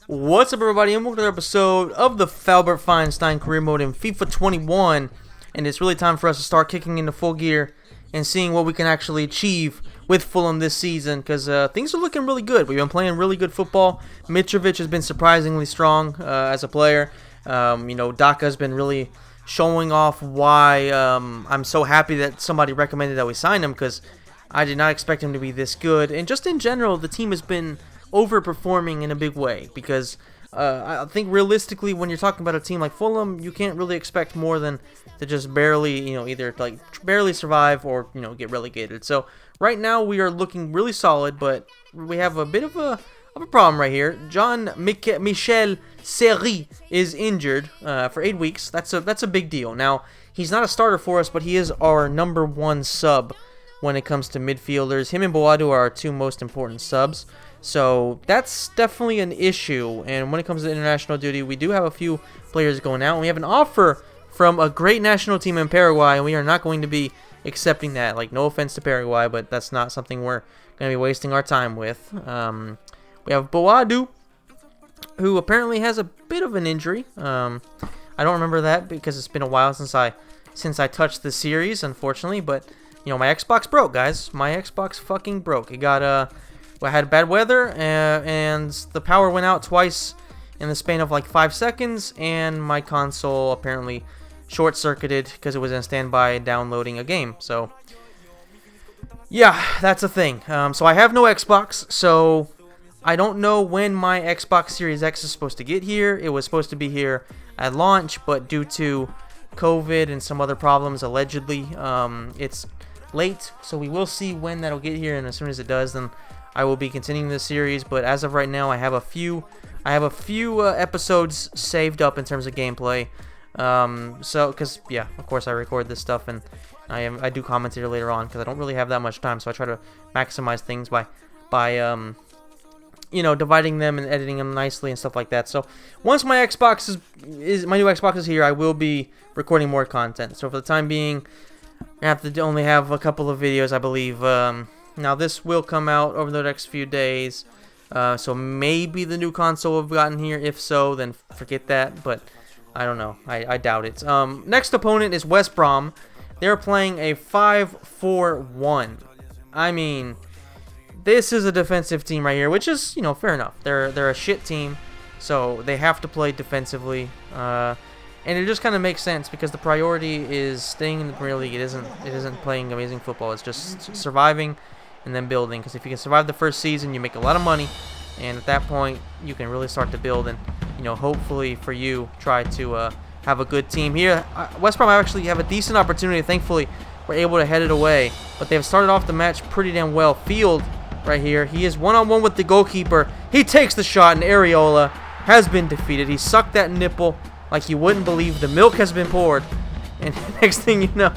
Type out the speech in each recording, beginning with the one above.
What's up, everybody, and welcome to another episode of the Finestein career mode in FIFA 21. And it's really time for us to start kicking into full gear and seeing what we can actually achieve with Fulham this season, because things are looking really good. We've been playing really good football. Mitrovic has been surprisingly strong as a player. Daka has been really showing off why I'm so happy that somebody recommended that we sign him, because I did not expect him to be this good. And just in general, the team has been overperforming in a big way, because I think realistically, when you're talking about a team like Fulham, you can't really expect more than to just barely, either like barely survive or get relegated. So right now we are looking really solid, but we have a bit of a problem right here. Michel Seri is injured for 8 weeks. That's a big deal. Now, he's not a starter for us, but he is our number one sub when it comes to midfielders. Him and Boadu are our two most important subs. So that's definitely an issue. And when it comes to international duty, we do have a few players going out. And we have an offer from a great national team in Paraguay, and we are not going to be accepting that. Like, no offense to Paraguay, but that's not something we're going to be wasting our time with. We have Boadu, who apparently has a bit of an injury. I don't remember that because it's been a while since I touched the series, unfortunately. But my Xbox broke, guys. My Xbox fucking broke. It got I had bad weather, and the power went out twice in the span of like 5 seconds, and my console apparently short-circuited because it was in standby downloading a game. So yeah, that's a thing. So I have no Xbox, so I don't know when my Xbox Series X is supposed to get here. It was supposed to be here at launch, but due to COVID and some other problems, allegedly, it's late. So we will see when that'll get here, and as soon as it does, then I will be continuing this series. But as of right now, I have a few episodes saved up in terms of gameplay. Because of course I record this stuff, and I do commentary later on because I don't really have that much time. So I try to maximize things by dividing them and editing them nicely and stuff like that. So once my Xbox my new Xbox is here, I will be recording more content. So for the time being, I have to only have a couple of videos, I believe. Now this will come out over the next few days. So maybe the new console will have gotten here. If so, then forget that. But I don't know. I doubt it. Next opponent is West Brom. They're playing a 5-4-1. I mean, this is a defensive team right here, which is, fair enough. They're a shit team, so they have to play defensively. And it just kind of makes sense because the priority is staying in the Premier League. It isn't playing amazing football. It's just surviving and then building. Because if you can survive the first season, you make a lot of money, and at that point, you can really start to build and, hopefully for you, try to have a good team here. West Brom actually have a decent opportunity. Thankfully, we're able to head it away, but they've started off the match pretty damn well. Field right here. He is one-on-one with the goalkeeper. He takes the shot, and Areola has been defeated. He sucked that nipple like you wouldn't believe. The milk has been poured, and next thing you know,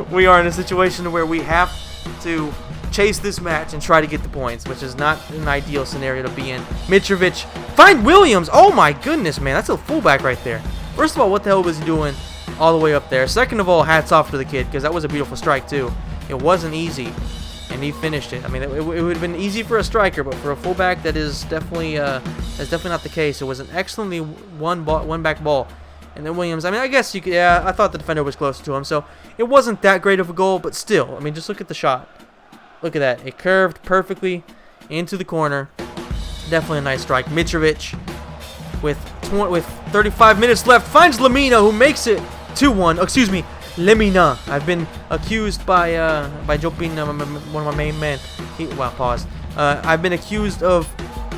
we are in a situation where we have to chase this match and try to get the points, which is not an ideal scenario to be in. Mitrovic, find Williams. Oh my goodness, man, that's a fullback right there. First of all, what the hell was he doing all the way up there? Second of all, hats off to the kid, because that was a beautiful strike too. It wasn't easy, and he finished it. I mean, it would have been easy for a striker, but for a fullback, that's definitely not the case. It was an excellently one back ball. And then Williams, I mean, I guess you could, I thought the defender was closer to him, so it wasn't that great of a goal, but still, I mean, just look at the shot. Look at that. It curved perfectly into the corner. Definitely a nice strike. Mitrovic, with 35 minutes left, finds Lemina, who makes it 2-1. Oh, excuse me, Lemina. I've been accused by Jopin, one of my main men. Pause. I've been accused of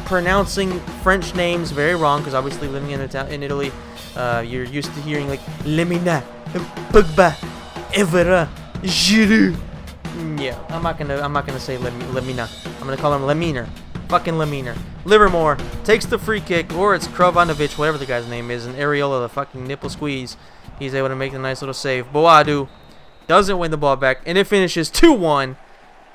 pronouncing French names very wrong, because obviously living in Italy, you're used to hearing like Lemina, Pogba, Evra, Giroud. Yeah, I'm not gonna say Lemina. I'm gonna call him Leminer. Fucking Leminer. Livermore takes the free kick, or it's Krovanovic, whatever the guy's name is, and Areola, the fucking nipple squeeze. He's able to make a nice little save. Boadu doesn't win the ball back, and it finishes 2-1.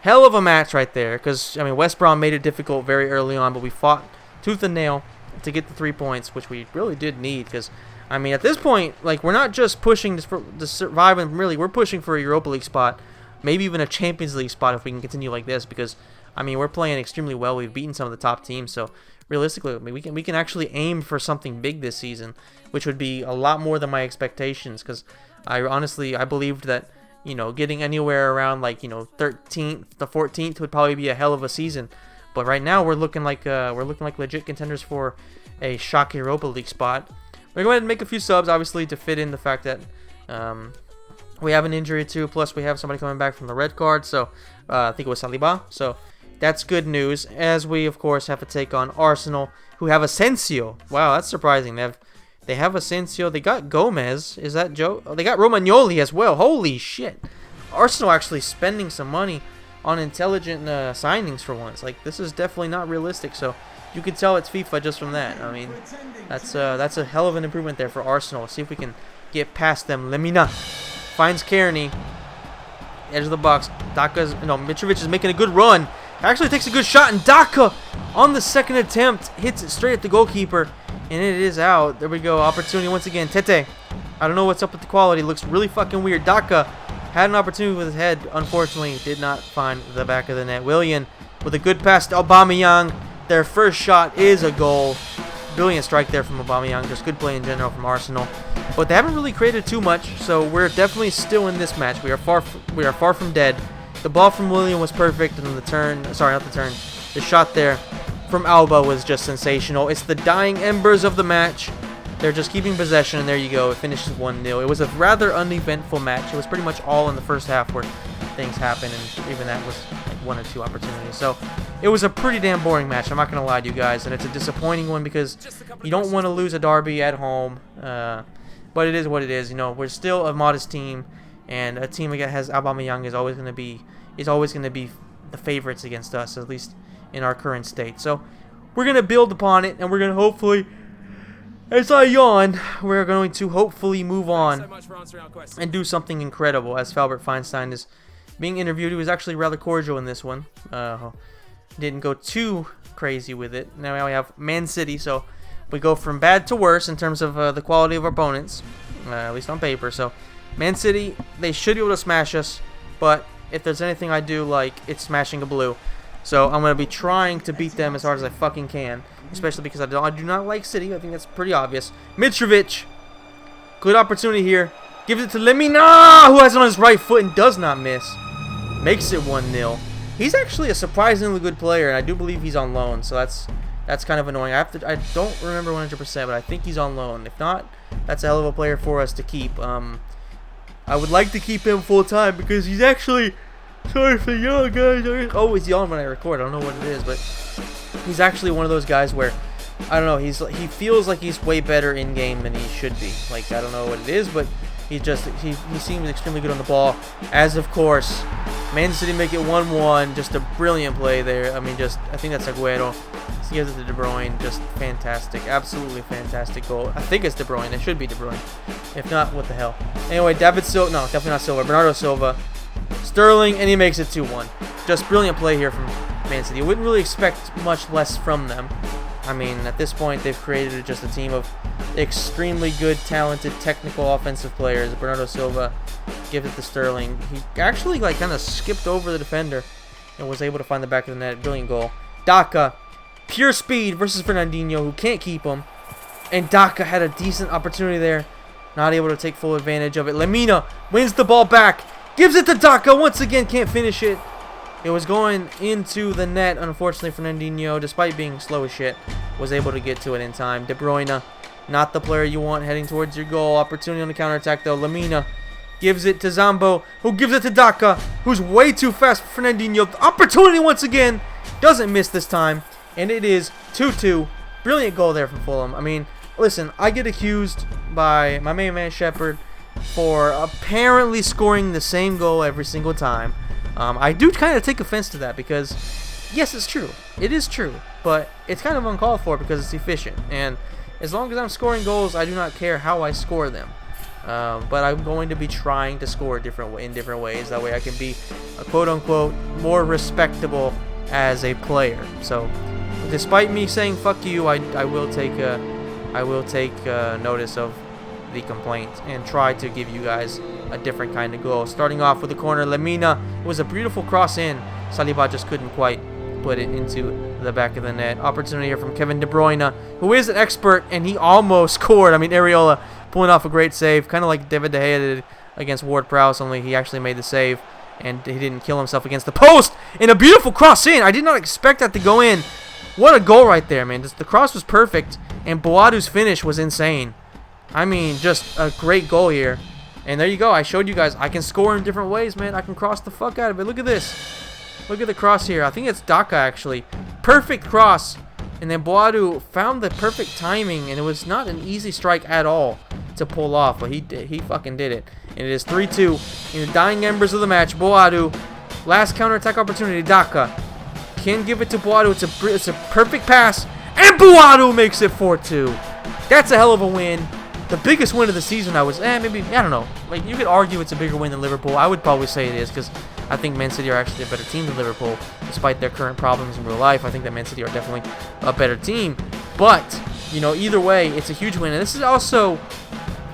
Hell of a match right there, because, I mean, West Brom made it difficult very early on, but we fought tooth and nail to get the 3 points, which we really did need, because, I mean, at this point, like, we're not just pushing to survive, and really, we're pushing for a Europa League spot, maybe even a Champions League spot if we can continue like this, because, I mean, we're playing extremely well. We've beaten some of the top teams, so realistically, I mean, we can actually aim for something big this season, which would be a lot more than my expectations. Because I believed that, you know, getting anywhere around like, you know, 13th to 14th would probably be a hell of a season. But right now we're looking like legit contenders for a shock Europa League spot. We're going to go ahead and make a few subs, obviously, to fit in the fact that we have an injury too. Plus we have somebody coming back from the red card. So I think it was Saliba. So that's good news, as we, of course, have to take on Arsenal, who have Asensio. Wow, that's surprising. They have Asensio. They got Gomez. Is that Joe? Oh, they got Romagnoli as well. Holy shit. Arsenal actually spending some money on intelligent signings for once. Like, this is definitely not realistic, so you can tell it's FIFA just from that. I mean, that's a hell of an improvement there for Arsenal. Let's see if we can get past them. Lemina finds Kearney. Edge of the box. Mitrovic is making a good run. Actually takes a good shot, and Daka on the second attempt hits it straight at the goalkeeper, and it is out. There we go. Opportunity once again. Tete. I don't know what's up with the quality. Looks really fucking weird. Daka had an opportunity with his head. Unfortunately, did not find the back of the net. Willian with a good pass to Aubameyang. Their first shot is a goal. Brilliant strike there from Aubameyang. Just good play in general from Arsenal. But they haven't really created too much, so we're definitely still in this match. We are far from dead. The ball from William was perfect, and the shot there from Alba was just sensational. It's the dying embers of the match. They're just keeping possession, and there you go. It finishes 1-0. It was a rather uneventful match. It was pretty much all in the first half where things happened, and even that was like 1 or 2 opportunities. So it was a pretty damn boring match. I'm not going to lie to you guys, and it's a disappointing one because you don't want to lose a derby at home. But it is what it is. You know, we're still a modest team, and a team that has Aubameyang is always going to be the favorites against us, at least in our current state. So we're going to build upon it, and we're going to hopefully, as I yawn, we're going to hopefully move on and do something incredible. As Albert Finestein is being interviewed, he was actually rather cordial in this one. Didn't go too crazy with it. Now we have Man City, so we go from bad to worse in terms of the quality of our opponents, at least on paper. So Man City, they should be able to smash us, but if there's anything I do like, it's smashing a blue. So I'm going to be trying to beat them as hard as I fucking can, especially because I do not like City. I think that's pretty obvious. Mitrovic, good opportunity here. Gives it to Lemina, who has it on his right foot and does not miss. Makes it 1-0. He's actually a surprisingly good player, and I do believe he's on loan, so that's kind of annoying. I don't remember 100%, but I think he's on loan. If not, that's a hell of a player for us to keep. I would like to keep him full time because he's actually, sorry for y'all guys, I always yawn when I record. I don't know what it is, but he's actually one of those guys where, I don't know, he feels like he's way better in game than he should be. Like, I don't know what it is, but he seems extremely good on the ball. As of course, Man City make it 1-1. Just a brilliant play there. I mean, I think that's Aguero. He gives it to De Bruyne. Just fantastic. Absolutely fantastic goal. I think it's De Bruyne. It should be De Bruyne. If not, what the hell. Anyway, David Silva. No, definitely not Silva. Bernardo Silva. Sterling, and he makes it 2-1. Just brilliant play here from Man City. You wouldn't really expect much less from them. I mean, at this point, they've created just a team of extremely good, talented, technical offensive players. Bernardo Silva gives it to Sterling. He actually kind of skipped over the defender and was able to find the back of the net. Brilliant goal. Daka, pure speed versus Fernandinho, who can't keep him. And Daka had a decent opportunity there. Not able to take full advantage of it. Lemina wins the ball back. Gives it to Daka. Once again, can't finish it. It was going into the net. Unfortunately, Fernandinho, despite being slow as shit, was able to get to it in time. De Bruyne, not the player you want heading towards your goal. Opportunity on the counterattack, though. Lemina gives it to Zambo, who gives it to Daka, who's way too fast for Fernandinho. Opportunity once again. Doesn't miss this time. And it is 2-2. Brilliant goal there from Fulham. I mean, listen, I get accused by my main man, Shepard, for apparently scoring the same goal every single time. I do kind of take offense to that because, yes, it's true. It is true. But it's kind of uncalled for because it's efficient. And as long as I'm scoring goals, I do not care how I score them. But I'm going to be trying to score in different ways. That way I can be a quote-unquote more respectable as a player. So, despite me saying fuck you, I will take notice of the complaint and try to give you guys a different kind of goal. Starting off with the corner, Lemina. It was a beautiful cross in. Saliba just couldn't quite put it into the back of the net. Opportunity here from Kevin De Bruyne, who is an expert, and he almost scored. I mean, Areola pulling off a great save, kind of like David De Gea did against Ward-Prowse, only he actually made the save, and he didn't kill himself against the post. And a beautiful cross in. I did not expect that to go in. What a goal right there, man. The cross was perfect, and Boadu's finish was insane. I mean, just a great goal here. And there you go. I showed you guys I can score in different ways, man. I can cross the fuck out of it. Look at this. Look at the cross here. I think it's Daka, actually. Perfect cross. And then Boadu found the perfect timing, and it was not an easy strike at all to pull off, but he did. He fucking did it. And it is 3-2 in the dying embers of the match. Boadu, last counterattack opportunity. Daka can give it to Boadu. It's a perfect pass, and Boadu makes it 4-2. That's a hell of a win. The biggest win of the season, maybe, I don't know. Like, you could argue it's a bigger win than Liverpool. I would probably say it is, because I think Man City are actually a better team than Liverpool, despite their current problems in real life. I think that Man City are definitely a better team. But, you know, either way, it's a huge win. And this is also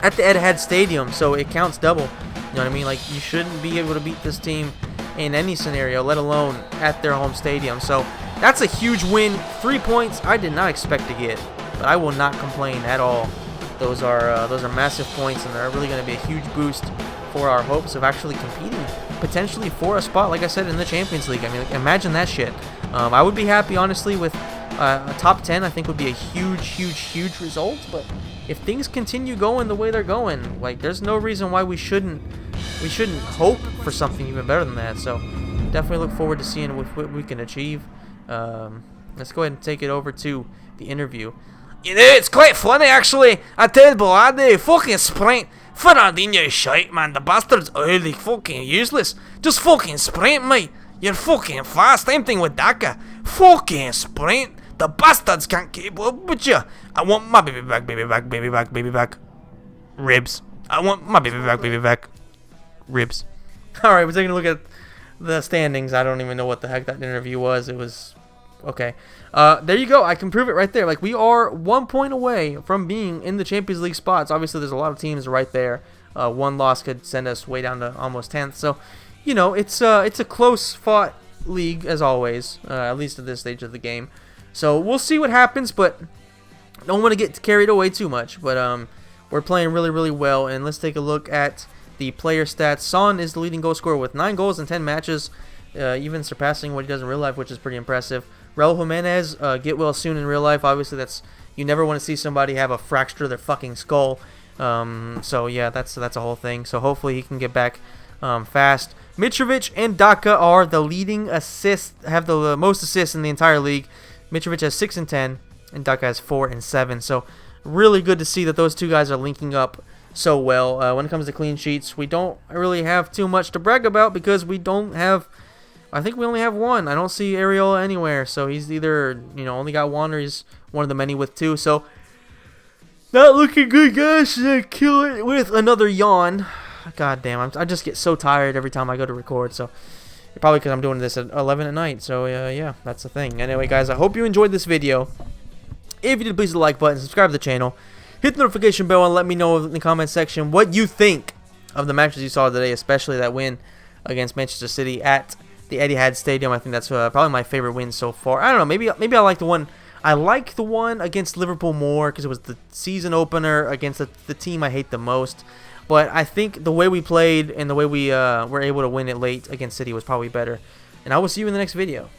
at the Etihad Stadium, so it counts double. You know what I mean? Like, you shouldn't be able to beat this team in any scenario, let alone at their home stadium. So that's a huge win. 3 points I did not expect to get, but I will not complain at all. Those are massive points, and they're really going to be a huge boost for our hopes of actually competing potentially for a spot, like I said, in the Champions League. I mean, like, imagine that shit. I would be happy, honestly, with a top 10. I think would be a huge result. But if things continue going the way they're going, like, there's no reason why we shouldn't hope for something even better than that. So definitely look forward to seeing what we can achieve. Let's go ahead and take it over to the interview. You know, it's quite funny, actually. I tell Boadu, fucking sprint. Fernandinho is shite, man. The bastard's oily, fucking useless. Just fucking sprint, mate. You're fucking fast. Same thing with Daka. Fucking sprint. The bastards can't keep up with you. I want my baby back, baby back, baby back, baby back. Ribs. I want my baby back. Ribs. Alright, we're taking a look at the standings. I don't even know what the heck that interview was. It was... okay. There you go. I can prove it right there. Like, we are 1 point away from being in the Champions League spots. Obviously, there's a lot of teams right there. One loss could send us way down to almost 10th. So, you know, it's a close-fought league, as always, at least at this stage of the game. So, we'll see what happens, but don't want to get carried away too much. But we're playing really well, and let's take a look at the player stats. Son is the leading goal scorer with 9 goals in 10 matches, even surpassing what he does in real life, which is pretty impressive. Raul Jimenez, get well soon in real life. Obviously, you never want to see somebody have a fracture of their fucking skull. So yeah, that's a whole thing. So hopefully he can get back fast. Mitrovic and Daka are the leading assists, have the most assists in the entire league. Mitrovic has 6 and 10, and Daka has 4 and 7. So really good to see that those two guys are linking up so well. When it comes to clean sheets, we don't really have too much to brag about because we don't have. I think we only have one. I don't see Areola anywhere, so he's either, you know, only got one, or he's one of the many with 2. So not looking good, guys. Kill it with another yawn. God damn, I just get so tired every time I go to record. So probably because I'm doing this at 11 at night. So yeah, that's the thing. Anyway, guys, I hope you enjoyed this video. If you did, please hit the like button, subscribe to the channel, hit the notification bell, and let me know in the comment section what you think of the matches you saw today, especially that win against Manchester City at the Etihad Stadium. I think that's probably my favorite win so far. I don't know. Maybe I like the one. I like the one against Liverpool more because it was the season opener against the team I hate the most. But I think the way we played and the way we were able to win it late against City was probably better. And I will see you in the next video.